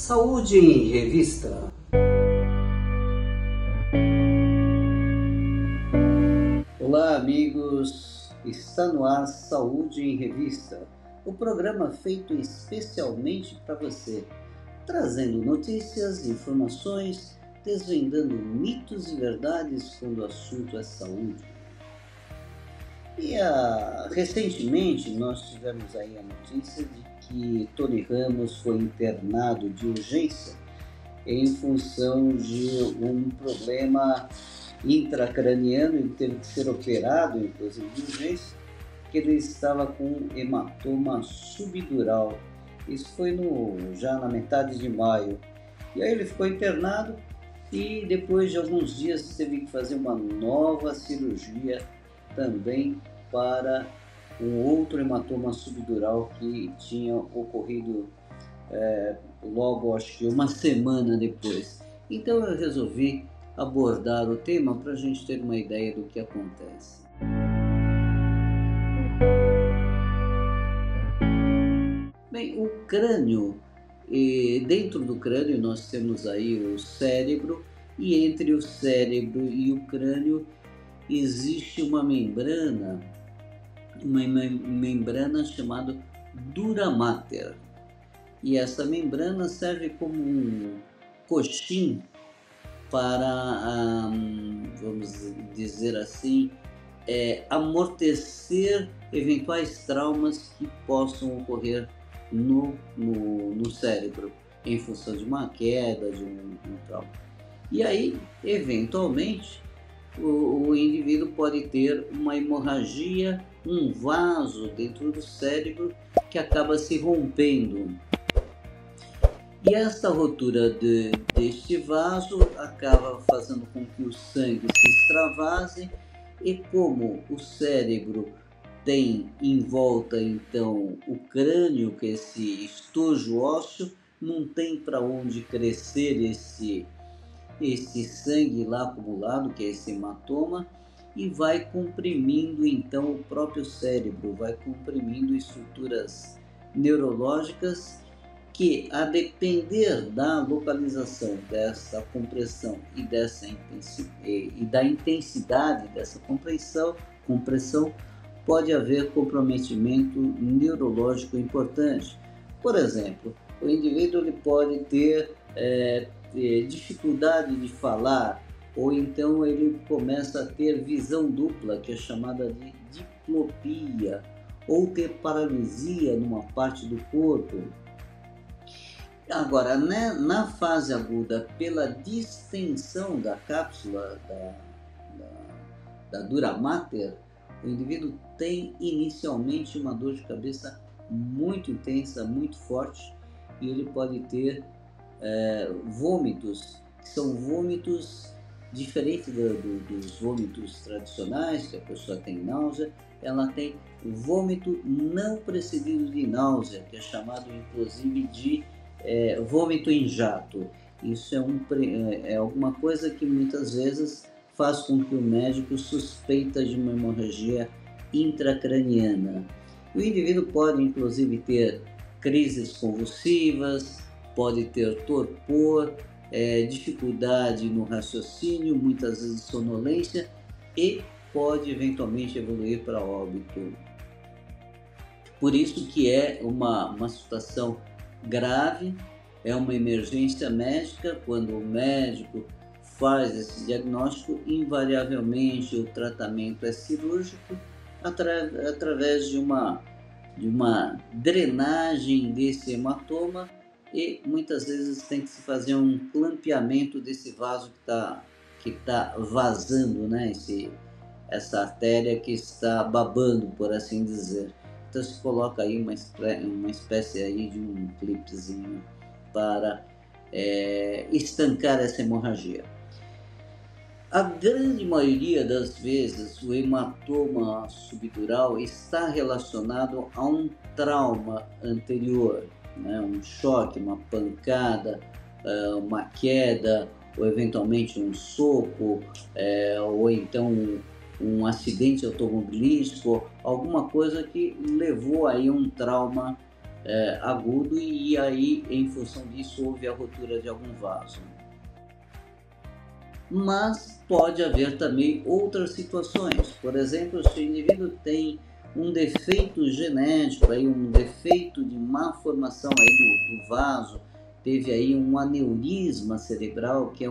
Saúde em Revista. Olá, amigos, está no ar Saúde em Revista, o programa feito especialmente para você, trazendo notícias, informações, desvendando mitos e verdades quando o assunto é saúde. E recentemente nós tivemos aí a notícia de que Tony Ramos foi internado de urgência em função de um problema intracraniano. Ele teve que ser operado, inclusive de urgência, porque ele estava com hematoma subdural. Isso foi já na metade de maio. E aí ele ficou internado e depois de alguns dias teve que fazer uma nova cirurgia também para um outro hematoma subdural que tinha ocorrido logo, acho que uma semana depois. Então eu resolvi abordar o tema para a gente ter uma ideia do que acontece. Bem, o crânio, dentro do crânio nós temos aí o cérebro, e entre o cérebro e o crânio existe uma membrana chamada dura mater. E essa membrana serve como um coxim para, vamos dizer assim, amortecer eventuais traumas que possam ocorrer no cérebro, em função de uma queda, de um trauma. E aí, eventualmente, o indivíduo pode ter uma hemorragia, um vaso dentro do cérebro que acaba se rompendo. E esta rotura deste vaso acaba fazendo com que o sangue se extravase, e como o cérebro tem em volta então o crânio, que é esse estojo ósseo, não tem para onde crescer esse sangue lá acumulado, que é esse hematoma, e vai comprimindo então o próprio cérebro, vai comprimindo estruturas neurológicas que, a depender da localização dessa compressão e da intensidade dessa compressão, pode haver comprometimento neurológico importante. Por exemplo, o indivíduo ele pode ter dificuldade de falar, ou então ele começa a ter visão dupla, que é chamada de diplopia, ou ter paralisia numa parte do corpo. Agora, né, na fase aguda, pela distensão da cápsula da dura mater, o indivíduo tem inicialmente uma dor de cabeça muito intensa, muito forte, e ele pode ter vômitos, que são vômitos diferentes dos vômitos tradicionais, que a pessoa tem náusea. Ela tem vômito não precedido de náusea, que é chamado inclusive de vômito em jato. Isso é alguma coisa que muitas vezes faz com que o médico suspeita de uma hemorragia intracraniana. O indivíduo pode inclusive ter crises convulsivas, pode ter torpor, dificuldade no raciocínio, muitas vezes sonolência, e pode eventualmente evoluir para óbito. Por isso que é uma situação grave, é uma emergência médica. Quando o médico faz esse diagnóstico, invariavelmente o tratamento é cirúrgico, através de uma drenagem desse hematoma, e muitas vezes tem que se fazer um clampeamento desse vaso que tá vazando, né? Essa artéria que está babando, por assim dizer. Então se coloca aí uma espécie aí de um clipezinho para estancar essa hemorragia. A grande maioria das vezes o hematoma subdural está relacionado a um trauma anterior, né? Um choque, uma pancada, uma queda, ou eventualmente um soco, ou então um acidente automobilístico, alguma coisa que levou aí um trauma agudo, e aí em função disso houve a rotura de algum vaso. Mas pode haver também outras situações, por exemplo, se o indivíduo tem um defeito genético, aí um defeito de má formação aí do vaso, teve aí um aneurisma cerebral, que é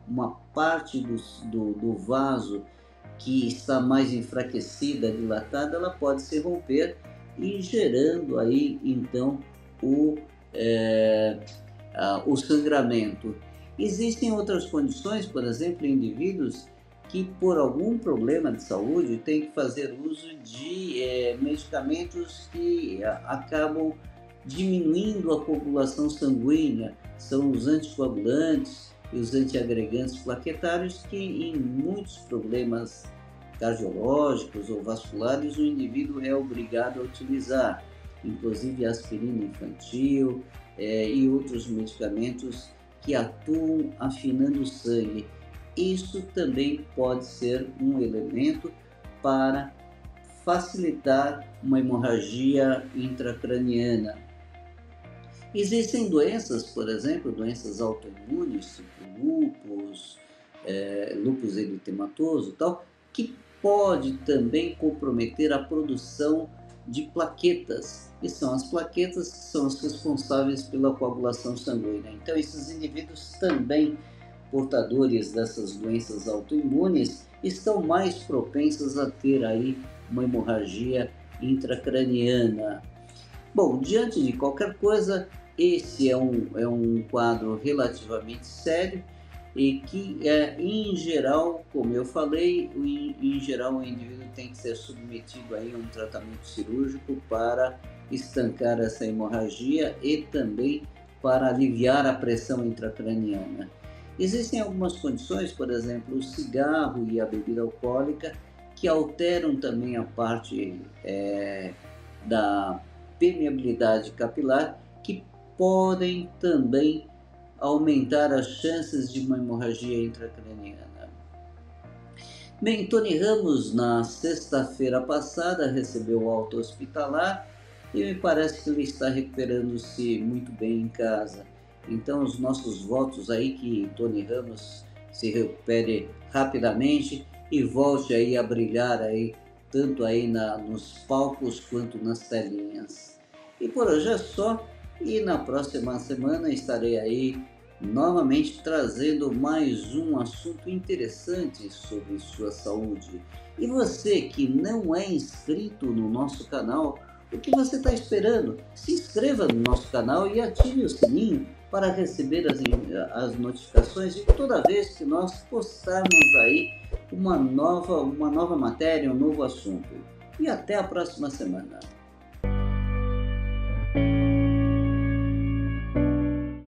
uma parte do vaso que está mais enfraquecida, dilatada, ela pode se romper e gerando aí então o sangramento. Existem outras condições, por exemplo, indivíduos que por algum problema de saúde têm que fazer uso de medicamentos que acabam diminuindo a coagulação sanguínea, são os anticoagulantes e os antiagregantes plaquetários, que em muitos problemas cardiológicos ou vasculares o indivíduo é obrigado a utilizar, inclusive aspirina infantil e outros medicamentos que atuam afinando o sangue. Isso também pode ser um elemento para facilitar uma hemorragia intracraniana. Existem doenças, por exemplo, doenças autoimunes, tipo lúpus eritematoso, tal, que pode também comprometer a produção de plaquetas, que são as plaquetas que são as responsáveis pela coagulação sanguínea. Então, esses indivíduos também portadores dessas doenças autoimunes estão mais propensos a ter aí uma hemorragia intracraniana. Bom, diante de qualquer coisa, esse é um quadro relativamente sério e que, em geral, como eu falei, em geral o indivíduo tem que ser submetido aí a um tratamento cirúrgico para estancar essa hemorragia e também para aliviar a pressão intracraniana. Existem algumas condições, por exemplo, o cigarro e a bebida alcoólica, que alteram também a parte da permeabilidade capilar, que podem também aumentar as chances de uma hemorragia intracraniana. Bem, Tony Ramos, na sexta-feira passada, recebeu alta hospitalar e me parece que ele está recuperando-se muito bem em casa. Então, os nossos votos aí que Tony Ramos se recupere rapidamente e volte aí a brilhar aí, tanto aí nos palcos quanto nas telinhas. E por hoje é só, e na próxima semana estarei aí novamente trazendo mais um assunto interessante sobre sua saúde. E você que não é inscrito no nosso canal, o que você está esperando? Se inscreva no nosso canal e ative o sininho para receber as notificações de toda vez que nós postarmos aí uma nova matéria, um novo assunto. E até a próxima semana.